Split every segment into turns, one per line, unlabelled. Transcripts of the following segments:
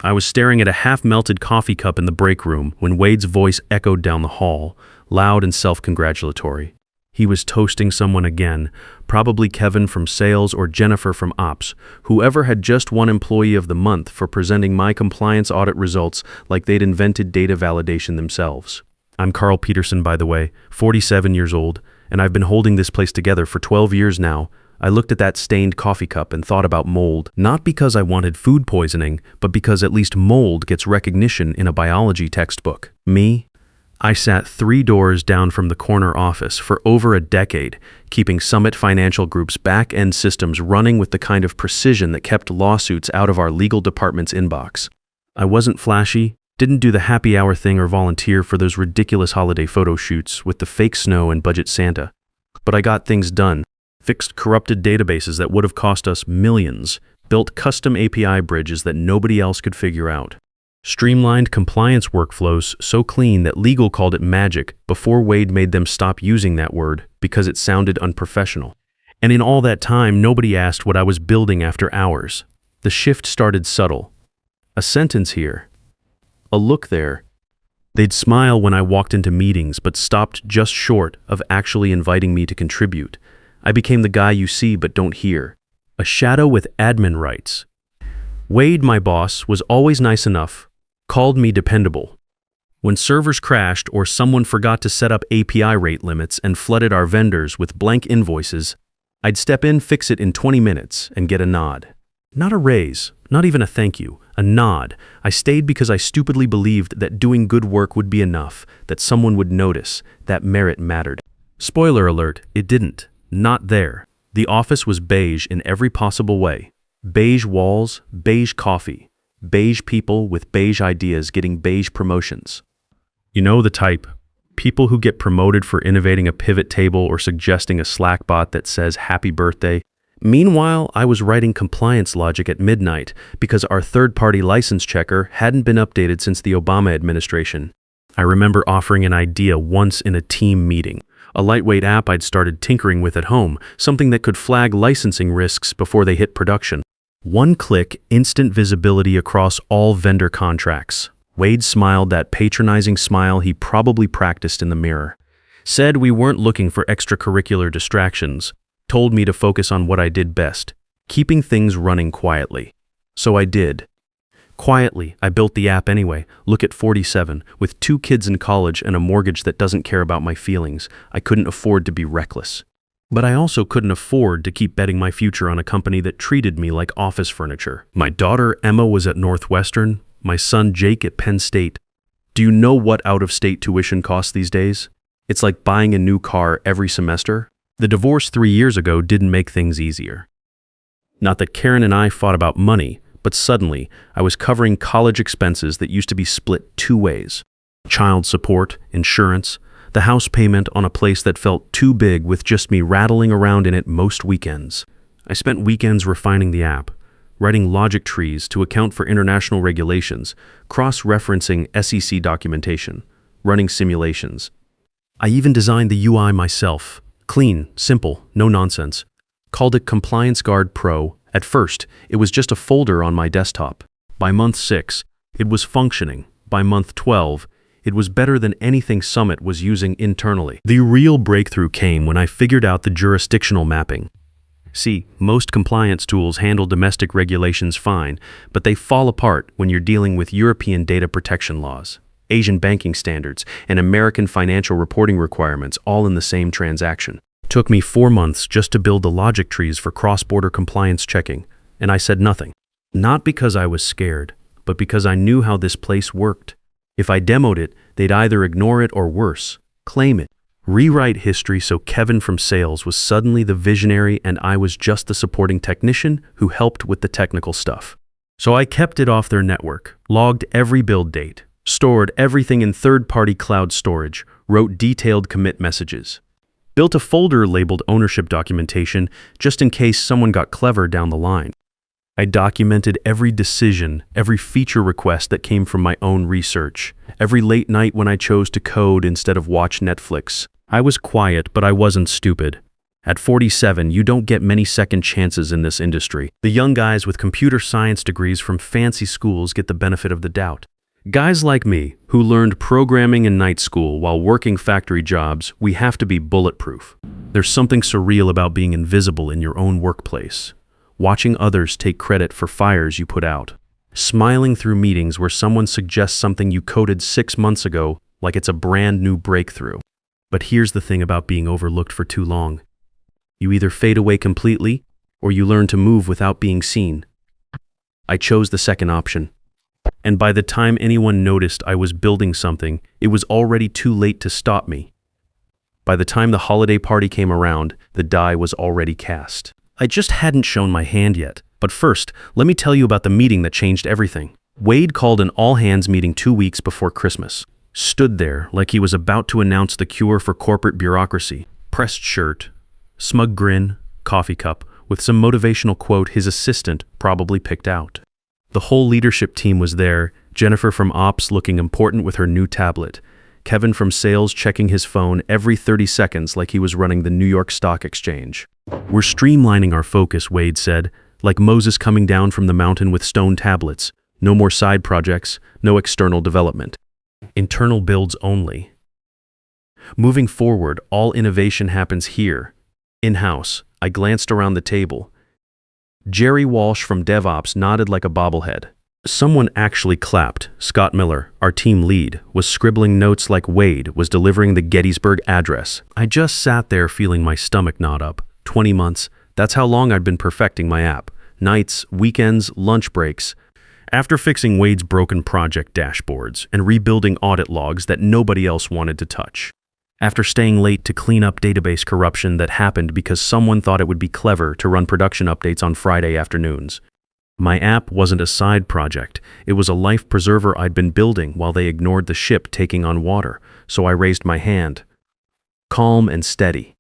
I was staring at a half-melted coffee cup in the break room when Wade's voice echoed down the hall, loud and self-congratulatory. He was toasting someone again, probably Kevin from sales or Jennifer from ops, whoever had just won Employee of the Month for presenting my compliance audit results like they'd invented data validation themselves. I'm Carl Peterson, by the way, 47 years old, and I've been holding this place together for 12 years now. I looked at that stained coffee cup and thought about mold, not because I wanted food poisoning, but because at least mold gets recognition in a biology textbook. Me? I sat 3 doors down from the corner office for over a decade, keeping Summit Financial Group's back-end systems running with the kind of precision that kept lawsuits out of our legal department's inbox. I wasn't flashy, didn't do the happy hour thing or volunteer for those ridiculous holiday photo shoots with the fake snow and budget Santa. But I got things done. Fixed corrupted databases that would have cost us millions, built custom API bridges that nobody else could figure out, streamlined compliance workflows so clean that legal called it magic before Wade made them stop using that word because it sounded unprofessional. And in all that time, nobody asked what I was building after hours. The shift started subtle. A sentence here, a look there. They'd smile when I walked into meetings, but stopped just short of actually inviting me to contribute. I became the guy you see but don't hear, a shadow with admin rights. Wade, my boss, was always nice enough, called me dependable. When servers crashed or someone forgot to set up API rate limits and flooded our vendors with blank invoices, I'd step in, fix it in 20 minutes, and get a nod. Not a raise, not even a thank you, a nod. I stayed because I stupidly believed that doing good work would be enough, that someone would notice, that merit mattered. Spoiler alert, it didn't. Not there. The office was beige in every possible way. Beige walls, beige coffee, beige people with beige ideas getting beige promotions. You know the type. People who get promoted for innovating a pivot table or suggesting a Slack bot that says happy birthday. Meanwhile, I was writing compliance logic at midnight because our third-party license checker hadn't been updated since the Obama administration. I remember offering an idea once in a team meeting. A lightweight app I'd started tinkering with at home, something that could flag licensing risks before they hit production. One-click, instant visibility across all vendor contracts. Wade smiled that patronizing smile he probably practiced in the mirror. Said we weren't looking for extracurricular distractions. Told me to focus on what I did best, keeping things running quietly. So I did. Quietly, I built the app anyway. Look at 47, with 2 kids in college and a mortgage that doesn't care about my feelings. I couldn't afford to be reckless. But I also couldn't afford to keep betting my future on a company that treated me like office furniture. My daughter Emma was at Northwestern, my son Jake at Penn State. Do you know what out-of-state tuition costs these days? It's like buying a new car every semester. The divorce 3 years ago didn't make things easier. Not that Karen and I fought about money, but suddenly, I was covering college expenses that used to be split 2 ways. Child support, insurance, the house payment on a place that felt too big with just me rattling around in it most weekends. I spent weekends refining the app, writing logic trees to account for international regulations, cross-referencing SEC documentation, running simulations. I even designed the UI myself. Clean, simple, no nonsense. Called it Compliance Guard Pro. At first, it was just a folder on my desktop. By month 6, it was functioning. By month 12, it was better than anything Summit was using internally. The real breakthrough came when I figured out the jurisdictional mapping. See, most compliance tools handle domestic regulations fine, but they fall apart when you're dealing with European data protection laws, Asian banking standards, and American financial reporting requirements all in the same transaction. Took me 4 months just to build the logic trees for cross-border compliance checking, and I said nothing. Not because I was scared, but because I knew how this place worked. If I demoed it, they'd either ignore it or worse, claim it. Rewrite history so Kevin from sales was suddenly the visionary and I was just the supporting technician who helped with the technical stuff. So I kept it off their network, logged every build date, stored everything in third-party cloud storage, wrote detailed commit messages. Built a folder labeled ownership documentation just in case someone got clever down the line. I documented every decision, every feature request that came from my own research, every late night when I chose to code instead of watch Netflix. I was quiet, but I wasn't stupid. At 47, you don't get many second chances in this industry. The young guys with computer science degrees from fancy schools get the benefit of the doubt. Guys like me, who learned programming in night school while working factory jobs, we have to be bulletproof. There's something surreal about being invisible in your own workplace, watching others take credit for fires you put out, smiling through meetings where someone suggests something you coded 6 months ago like it's a brand new breakthrough. But here's the thing about being overlooked for too long. You either fade away completely, or you learn to move without being seen. I chose the second option. And by the time anyone noticed I was building something, it was already too late to stop me. By the time the holiday party came around, the die was already cast. I just hadn't shown my hand yet. But first, let me tell you about the meeting that changed everything. Wade called an all-hands meeting 2 weeks before Christmas. Stood there like he was about to announce the cure for corporate bureaucracy. Pressed shirt, smug grin, coffee cup, with some motivational quote his assistant probably picked out. The whole leadership team was there, Jennifer from Ops looking important with her new tablet, Kevin from Sales checking his phone every 30 seconds like he was running the New York Stock Exchange. We're streamlining our focus, Wade said, like Moses coming down from the mountain with stone tablets. No more side projects, no external development. Internal builds only. Moving forward, all innovation happens here. In-house, I glanced around the table. Jerry Walsh from DevOps nodded like a bobblehead. Someone actually clapped. Scott Miller, our team lead, was scribbling notes like Wade was delivering the Gettysburg Address. I just sat there feeling my stomach knot up. 20 months, that's how long I'd been perfecting my app. Nights, weekends, lunch breaks. After fixing Wade's broken project dashboards and rebuilding audit logs that nobody else wanted to touch. After staying late to clean up database corruption that happened because someone thought it would be clever to run production updates on Friday afternoons. My app wasn't a side project, it was a life preserver I'd been building while they ignored the ship taking on water, so I raised my hand. Calm and steady.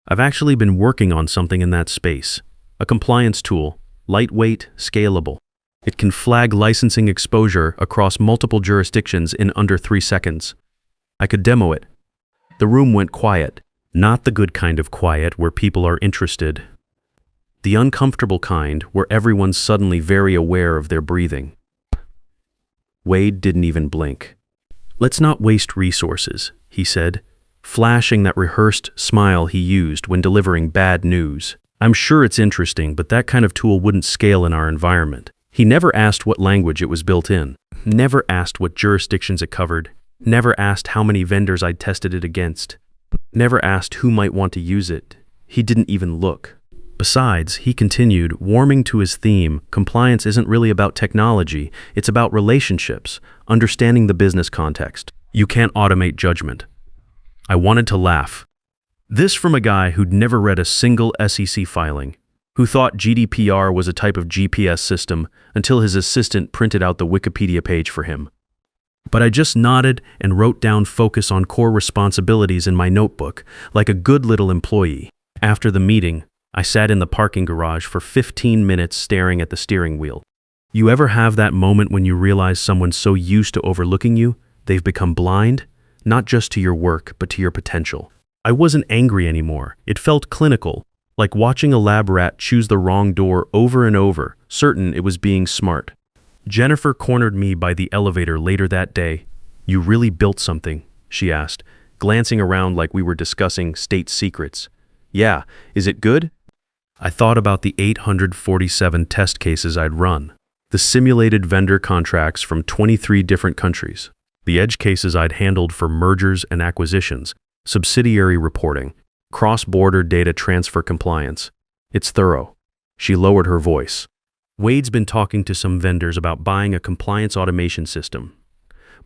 I've actually been working on something in that space. A compliance tool, lightweight, scalable. It can flag licensing exposure across multiple jurisdictions in under 3 seconds. I could demo it. The room went quiet, not the good kind of quiet where people are interested. The uncomfortable kind where everyone's suddenly very aware of their breathing. Wade didn't even blink. "Let's not waste resources," he said, flashing that rehearsed smile he used when delivering bad news. "I'm sure it's interesting, but that kind of tool wouldn't scale in our environment." He never asked what language it was built in, never asked what jurisdictions it covered, never asked how many vendors I'd tested it against, never asked who might want to use it. He didn't even look. Besides, he continued, warming to his theme, compliance isn't really about technology, it's about relationships, understanding the business context. You can't automate judgment. I wanted to laugh. This from a guy who'd never read a single SEC filing, who thought GDPR was a type of GPS system until his assistant printed out the Wikipedia page for him. But I just nodded and wrote down focus on core responsibilities in my notebook, like a good little employee. After the meeting, I sat in the parking garage for 15 minutes staring at the steering wheel. You ever have that moment when you realize someone's so used to overlooking you, they've become blind? Not just to your work, but to your potential. I wasn't angry anymore. It felt clinical, like watching a lab rat choose the wrong door over and over, certain it was being smart. Jennifer cornered me by the elevator later that day. "You really built something?" she asked, glancing around like we were discussing state secrets. "Yeah, is it good?" I thought about the 847 test cases I'd run, the simulated vendor contracts from 23 different countries, the edge cases I'd handled for mergers and acquisitions, subsidiary reporting, cross-border data transfer compliance. It's thorough. She lowered her voice. "Wade's been talking to some vendors about buying a compliance automation system.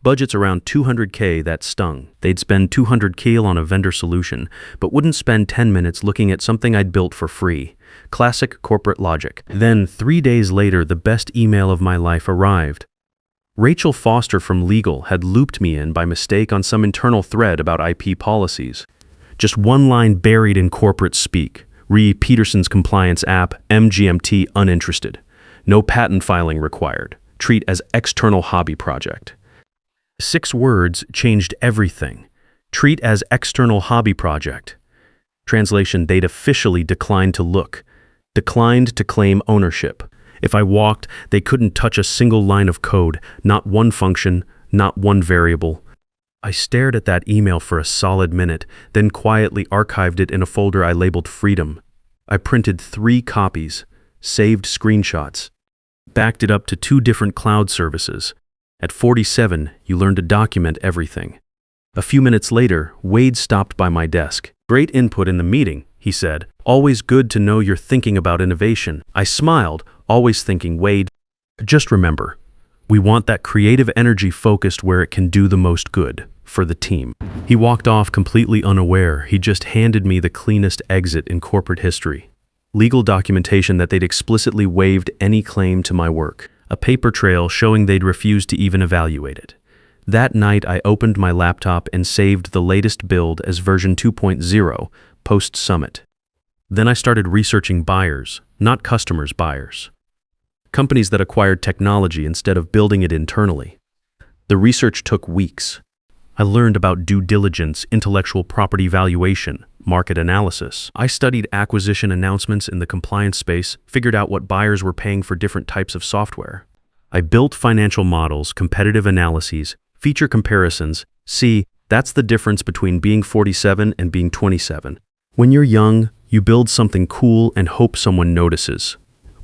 Budget's around $200K, that stung. They'd spend $200K on a vendor solution, but wouldn't spend 10 minutes looking at something I'd built for free. Classic corporate logic." Then, 3 days later, the best email of my life arrived. Rachel Foster from Legal had looped me in by mistake on some internal thread about IP policies. Just one line buried in corporate speak. Re Peterson's compliance app, MGMT uninterested. No patent filing required. Treat as external hobby project. 6 words changed everything. Treat as external hobby project. Translation, they'd officially declined to look, declined to claim ownership. If I walked, they couldn't touch a single line of code, not one function, not one variable. I stared at that email for a solid minute, then quietly archived it in a folder I labeled Freedom. I printed 3 copies, saved screenshots, backed it up to 2 different cloud services. At 47, you learn to document everything. A few minutes later, Wade stopped by my desk. "Great input in the meeting," he said. "Always good to know you're thinking about innovation." I smiled, always thinking, "Wade, just remember, we want that creative energy focused where it can do the most good for the team." He walked off completely unaware. He just handed me the cleanest exit in corporate history. Legal documentation that they'd explicitly waived any claim to my work. A paper trail showing they'd refused to even evaluate it. That night, I opened my laptop and saved the latest build as version 2.0, post-summit. Then I started researching buyers, not customers' buyers. Companies that acquired technology instead of building it internally. The research took weeks. I learned about due diligence, intellectual property valuation, market analysis. I studied acquisition announcements in the compliance space, figured out what buyers were paying for different types of software. I built financial models, competitive analyses, feature comparisons. See, that's the difference between being 47 and being 27. When you're young, you build something cool and hope someone notices.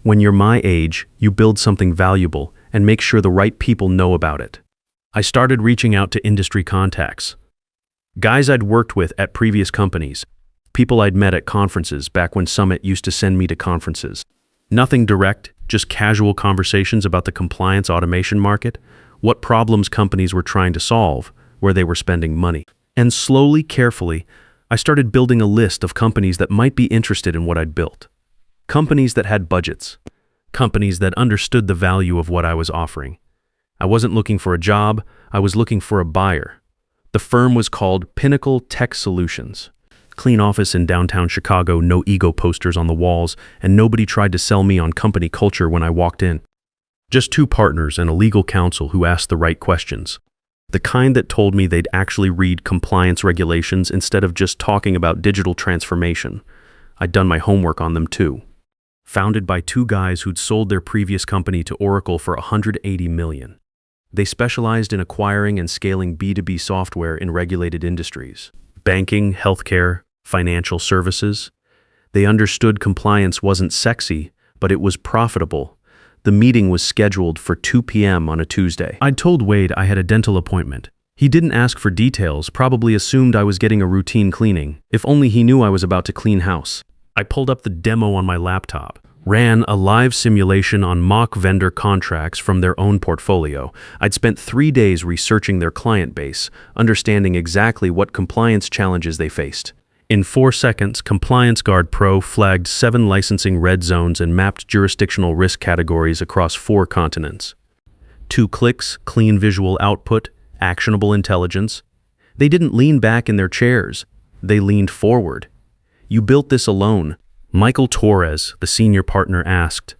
When you're my age, you build something valuable and make sure the right people know about it. I started reaching out to industry contacts. Guys I'd worked with at previous companies, people I'd met at conferences back when Summit used to send me to conferences. Nothing direct, just casual conversations about the compliance automation market, what problems companies were trying to solve, where they were spending money. And slowly, carefully, I started building a list of companies that might be interested in what I'd built. Companies that had budgets. Companies that understood the value of what I was offering. I wasn't looking for a job, I was looking for a buyer. The firm was called Pinnacle Tech Solutions. Clean office in downtown Chicago, no ego posters on the walls, and nobody tried to sell me on company culture when I walked in. Just 2 partners and a legal counsel who asked the right questions. The kind that told me they'd actually read compliance regulations instead of just talking about digital transformation. I'd done my homework on them too. Founded by 2 guys who'd sold their previous company to Oracle for $180 million. They specialized in acquiring and scaling B2B software in regulated industries. Banking, healthcare, financial services. They understood compliance wasn't sexy, but it was profitable. The meeting was scheduled for 2 p.m. on a Tuesday. I'd told Wade I had a dental appointment. He didn't ask for details, probably assumed I was getting a routine cleaning. If only he knew I was about to clean house. I pulled up the demo on my laptop, ran a live simulation on mock vendor contracts from their own portfolio. I'd spent 3 days researching their client base, understanding exactly what compliance challenges they faced. In 4 seconds, Compliance Guard Pro flagged 7 licensing red zones and mapped jurisdictional risk categories across 4 continents. 2 clicks, clean visual output, actionable intelligence. They didn't lean back in their chairs. They leaned forward. "You built this alone?" Michael Torres, the senior partner, asked.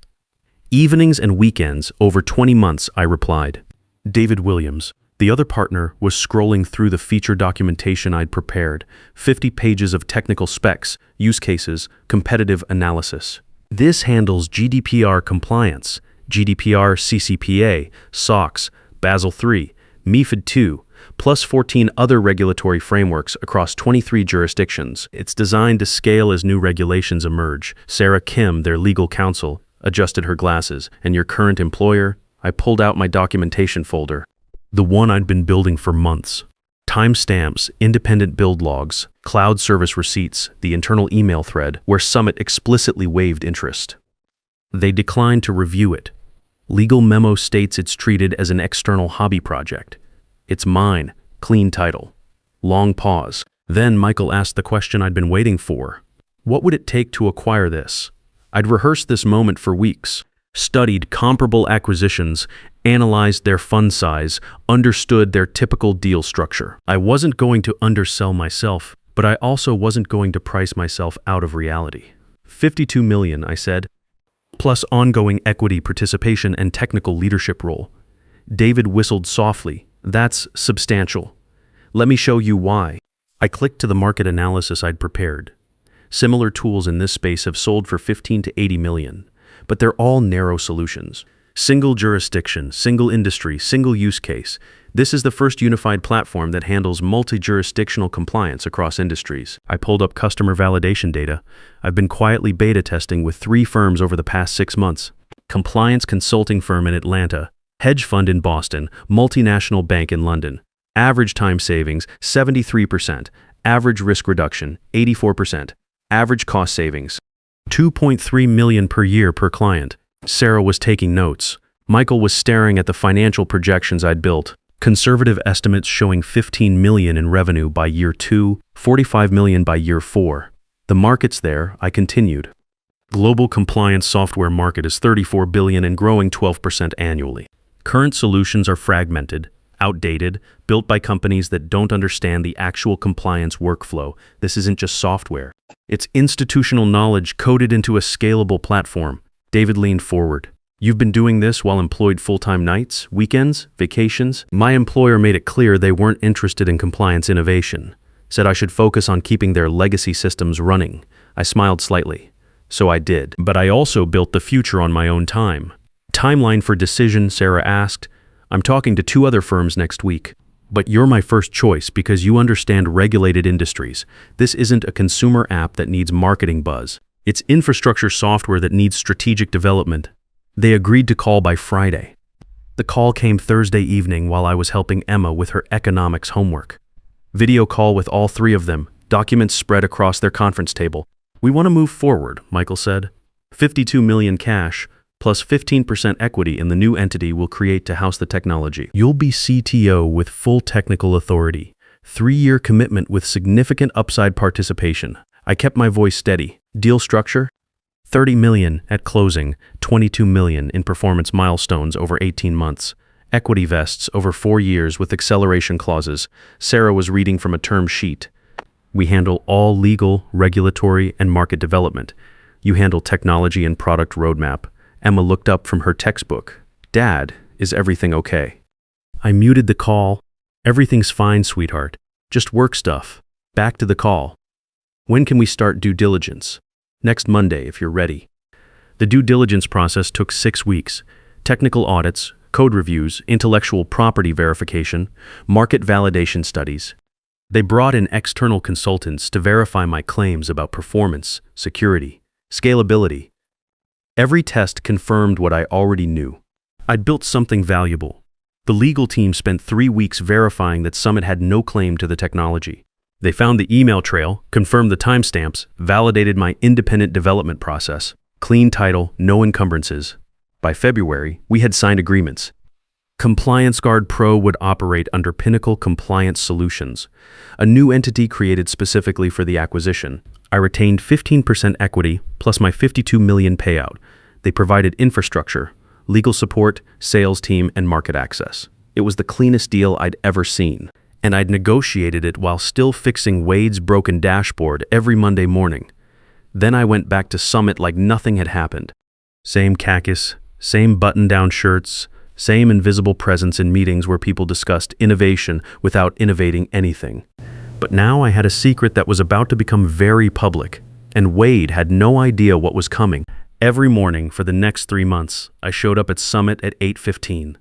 "Evenings and weekends, over 20 months," I replied. David Williams, the other partner, was scrolling through the feature documentation I'd prepared, 50 pages of technical specs, use cases, competitive analysis. "This handles GDPR compliance, GDPR CCPA, SOX, Basel III, MiFID II, plus 14 other regulatory frameworks across 23 jurisdictions. It's designed to scale as new regulations emerge." Sarah Kim, their legal counsel, adjusted her glasses. "And your current employer?" I pulled out my documentation folder. The one I'd been building for months. Timestamps, independent build logs, cloud service receipts, the internal email thread where Summit explicitly waived interest. They declined to review it. Legal memo states it's treated as an external hobby project. "It's mine." Clean title. Long pause. Then Michael asked the question I'd been waiting for. What would it take to acquire this? I'd rehearsed this moment for weeks. Studied comparable acquisitions, analyzed their fund size, understood their typical deal structure. I wasn't going to undersell myself, but I also wasn't going to price myself out of reality. $52 million, I said, plus ongoing equity participation and technical leadership role. David whistled softly. "That's substantial. Let me show you why." I clicked to the market analysis I'd prepared. Similar tools in this space have sold for 15 to 80 million, but they're all narrow solutions. Single jurisdiction, single industry, single use case. This is the first unified platform that handles multi-jurisdictional compliance across industries. I pulled up customer validation data. I've been quietly beta testing with 3 firms over the past 6 months. Compliance consulting firm in Atlanta, hedge fund in Boston, multinational bank in London. Average time savings, 73%. Average risk reduction, 84%. Average cost savings, 2.3 million per year per client. Sarah was taking notes. Michael was staring at the financial projections I'd built. Conservative estimates showing 15 million in revenue by year 2, 45 million by year 4. The market's there, I continued. Global compliance software market is 34 billion and growing 12% annually. Current solutions are fragmented, outdated, built by companies that don't understand the actual compliance workflow. This isn't just software. It's institutional knowledge coded into a scalable platform. David leaned forward. You've been doing this while employed full-time nights, weekends, vacations? My employer made it clear they weren't interested in compliance innovation. Said I should focus on keeping their legacy systems running. I smiled slightly. So I did. But I also built the future on my own time. Timeline for decision, Sarah asked. I'm talking to 2 other firms next week. But you're my first choice because you understand regulated industries. This isn't a consumer app that needs marketing buzz. It's infrastructure software that needs strategic development. They agreed to call by Friday. The call came Thursday evening while I was helping Emma with her economics homework. Video call with all 3 of them, documents spread across their conference table. We want to move forward, Michael said. 52 million cash, plus 15% equity in the new entity we'll create to house the technology. You'll be CTO with full technical authority. 3-year commitment with significant upside participation. I kept my voice steady. Deal structure? 30 million at closing, 22 million in performance milestones over 18 months. Equity vests over 4 years with acceleration clauses. Sarah was reading from a term sheet. We handle all legal, regulatory, and market development. You handle technology and product roadmap. Emma looked up from her textbook. Dad, is everything okay? I muted the call. Everything's fine, sweetheart. Just work stuff. Back to the call. When can we start due diligence? Next Monday, if you're ready. The due diligence process took 6 weeks. Technical audits, code reviews, intellectual property verification, market validation studies. They brought in external consultants to verify my claims about performance, security, scalability. Every test confirmed what I already knew. I'd built something valuable. The legal team spent 3 weeks verifying that Summit had no claim to the technology. They found the email trail, confirmed the timestamps, validated my independent development process. Clean title, no encumbrances. By February, we had signed agreements. Compliance Guard Pro would operate under Pinnacle Compliance Solutions, a new entity created specifically for the acquisition. I retained 15% equity plus my 52 million payout. They provided infrastructure, legal support, sales team, and market access. It was the cleanest deal I'd ever seen, and I'd negotiated it while still fixing Wade's broken dashboard every Monday morning. Then I went back to Summit like nothing had happened. Same caucus, same button-down shirts, same invisible presence in meetings where people discussed innovation without innovating anything. But now I had a secret that was about to become very public, and Wade had no idea what was coming. Every morning for the next 3 months, I showed up at Summit at 8:15.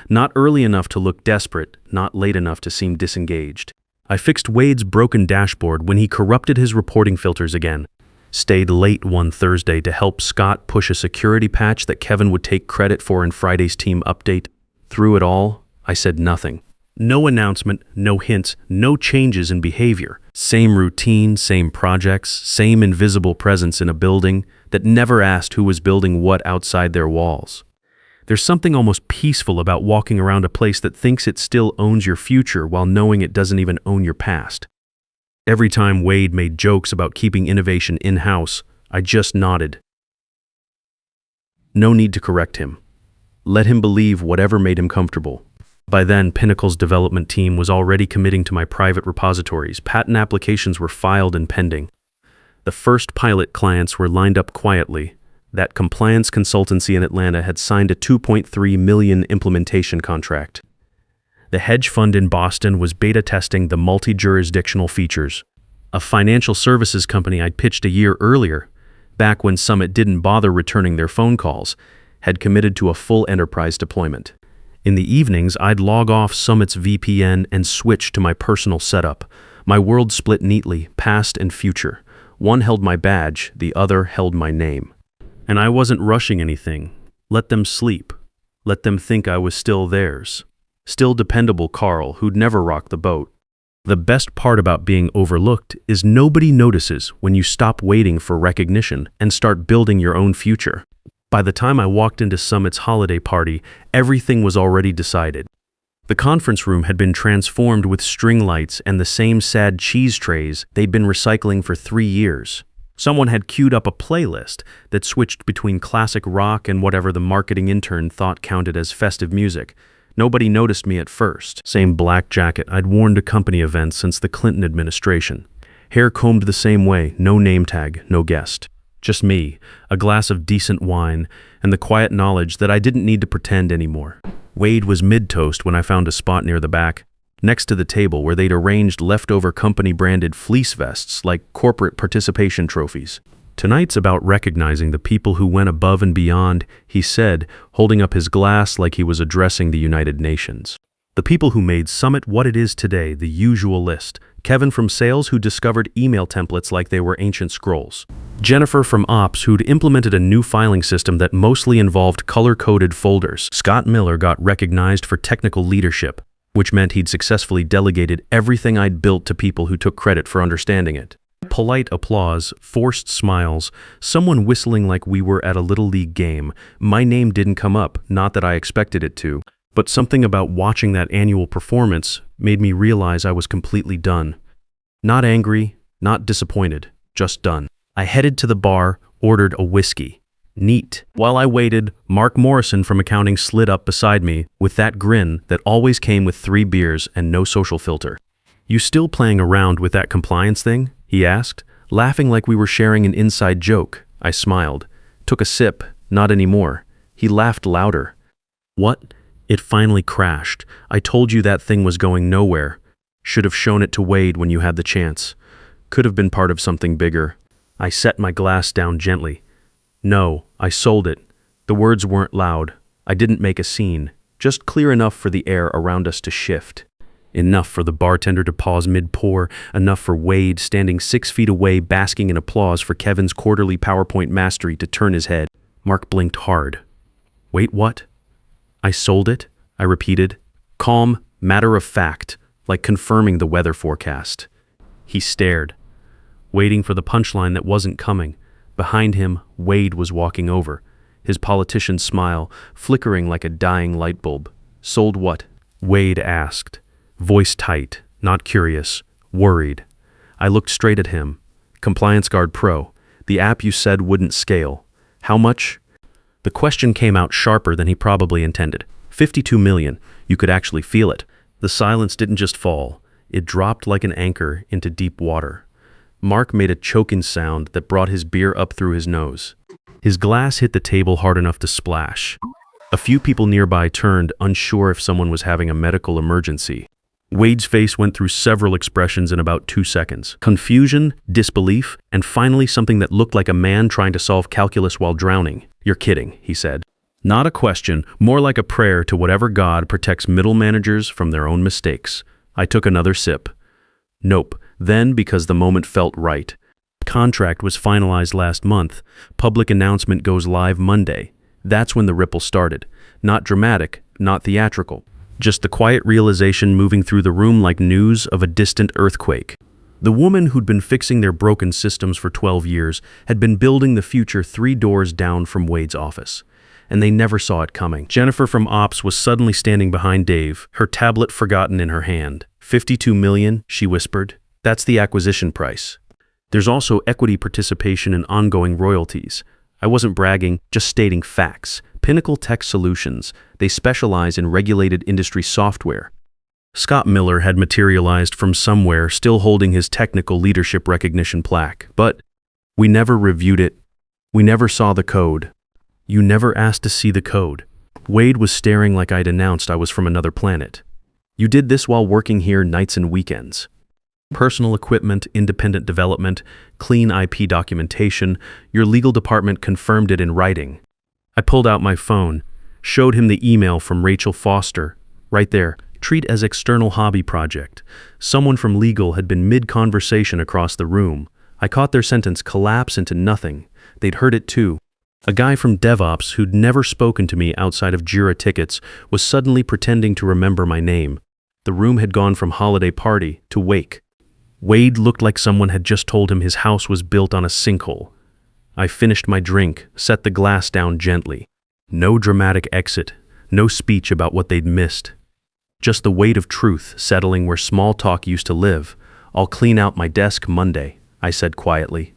Not early enough to look desperate, not late enough to seem disengaged. I fixed Wade's broken dashboard when he corrupted his reporting filters again. Stayed late one Thursday to help Scott push a security patch that Kevin would take credit for in Friday's team update. Through it all, I said nothing. No announcement, no hints, no changes in behavior. Same routine, same projects, same invisible presence in a building that never asked who was building what outside their walls. There's something almost peaceful about walking around a place that thinks it still owns your future while knowing it doesn't even own your past. Every time Wade made jokes about keeping innovation in-house, I just nodded. No need to correct him. Let him believe whatever made him comfortable. By then, Pinnacle's development team was already committing to my private repositories. Patent applications were filed and pending. The first pilot clients were lined up quietly. That compliance consultancy in Atlanta had signed a 2.3 million implementation contract. The hedge fund in Boston was beta testing the multi-jurisdictional features. a financial services company I'd pitched a year earlier, back when Summit didn't bother returning their phone calls, had committed to a full enterprise deployment. In the evenings, I'd log off Summit's VPN and switch to my personal setup. My world split neatly, past and future. One held my badge, the other held my name. And I wasn't rushing anything. Let them sleep. Let them think I was still theirs. Still dependable Carl, who'd never rocked the boat. The best part about being overlooked is nobody notices when you stop waiting for recognition and start building your own future. By the time I walked into Summit's holiday party, everything was already decided. The conference room had been transformed with string lights and the same sad cheese trays they'd been recycling for 3 years. Someone had queued up a playlist that switched between classic rock and whatever the marketing intern thought counted as festive music. Nobody noticed me at first. Same black jacket I'd worn to company events since the Clinton administration. Hair combed the same way, no name tag, no guest. Just me, a glass of decent wine, and the quiet knowledge that I didn't need to pretend anymore. Wade was mid-toast when I found a spot near the back, next to the table where they'd arranged leftover company-branded fleece vests like corporate participation trophies. Tonight's about recognizing the people who went above and beyond, he said, holding up his glass like he was addressing the United Nations. The people who made Summit what it is today, the usual list. Kevin from sales, who discovered email templates like they were ancient scrolls. Jennifer from ops, who'd implemented a new filing system that mostly involved color-coded folders. Scott Miller got recognized for technical leadership, which meant he'd successfully delegated everything I'd built to people who took credit for understanding it. Polite applause, forced smiles, someone whistling like we were at a Little League game. My name didn't come up, not that I expected it to, but something about watching that annual performance made me realize I was completely done. Not angry, not disappointed, just done. I headed to the bar, ordered a whiskey. Neat. While I waited, Mark Morrison from accounting slid up beside me with that grin that always came with 3 beers and no social filter. "You still playing around with that compliance thing?" he asked, laughing like we were sharing an inside joke. I smiled. Took a sip. Not anymore. He laughed louder. "What?" It finally crashed. "I told you that thing was going nowhere. Should have shown it to Wade when you had the chance. Could have been part of something bigger." I set my glass down gently. "No, I sold it." The words weren't loud. I didn't make a scene, just clear enough for the air around us to shift. Enough for the bartender to pause mid-pour, enough for Wade, standing 6 feet away, basking in applause for Kevin's quarterly PowerPoint mastery, to turn his head. Mark blinked hard. "Wait, what?" "I sold it," I repeated. Calm, matter of fact, like confirming the weather forecast. He stared, waiting for the punchline that wasn't coming. Behind him, Wade was walking over, his politician smile flickering like a dying light bulb. "Sold what?" Wade asked, voice tight, not curious, worried. I looked straight at him. "Compliance Guard Pro, the app you said wouldn't scale. How much?" The question came out sharper than he probably intended. 52 million. You could actually feel it. The silence didn't just fall. It dropped like an anchor into deep water. Mark made a choking sound that brought his beer up through his nose. His glass hit the table hard enough to splash. A few people nearby turned, unsure if someone was having a medical emergency. Wade's face went through several expressions in about 2 seconds. Confusion, disbelief, and finally something that looked like a man trying to solve calculus while drowning. "You're kidding," he said. Not a question, more like a prayer to whatever God protects middle managers from their own mistakes. I took another sip. Nope. Then, because the moment felt right. Contract was finalized last month. Public announcement goes live Monday. That's when the ripple started. Not dramatic, not theatrical. Just the quiet realization moving through the room like news of a distant earthquake. The woman who'd been fixing their broken systems for 12 years had been building the future 3 doors down from Wade's office. And they never saw it coming. Jennifer from ops was suddenly standing behind Dave, her tablet forgotten in her hand. 52 million, she whispered. That's the acquisition price. There's also equity participation and ongoing royalties. I wasn't bragging, just stating facts. Pinnacle Tech Solutions. They specialize in regulated industry software. Scott Miller had materialized from somewhere, still holding his technical leadership recognition plaque. But we never reviewed it. We never saw the code. You never asked to see the code. Wade was staring like I'd announced I was from another planet. You did this while working here nights and weekends. Personal equipment, independent development, clean IP documentation. Your legal department confirmed it in writing. I pulled out my phone, showed him the email from Rachel Foster. Right there, treat as external hobby project. Someone from legal had been mid-conversation across the room. I caught their sentence collapse into nothing. They'd heard it too. A guy from DevOps who'd never spoken to me outside of Jira tickets was suddenly pretending to remember my name. The room had gone from holiday party to wake. Wade looked like someone had just told him his house was built on a sinkhole. I finished my drink, set the glass down gently. No dramatic exit, no speech about what they'd missed. Just the weight of truth settling where small talk used to live. I'll clean out my desk Monday, I said quietly.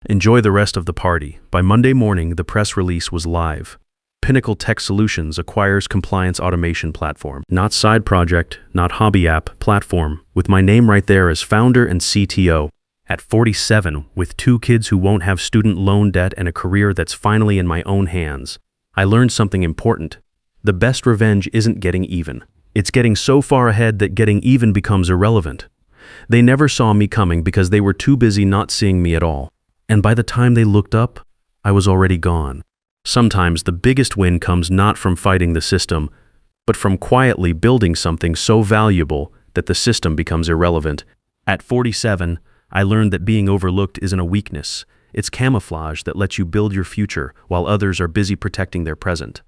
Enjoy the rest of the party. By Monday morning, the press release was live. Pinnacle Tech Solutions acquires compliance automation platform. Not side project, not hobby app, platform, with my name right there as founder and CTO. At 47, with 2 kids who won't have student loan debt and a career that's finally in my own hands, I learned something important. The best revenge isn't getting even. It's getting so far ahead that getting even becomes irrelevant. They never saw me coming because they were too busy not seeing me at all. And by the time they looked up, I was already gone. Sometimes the biggest win comes not from fighting the system, but from quietly building something so valuable that the system becomes irrelevant. At 47, I learned that being overlooked isn't a weakness. It's camouflage that lets you build your future while others are busy protecting their present.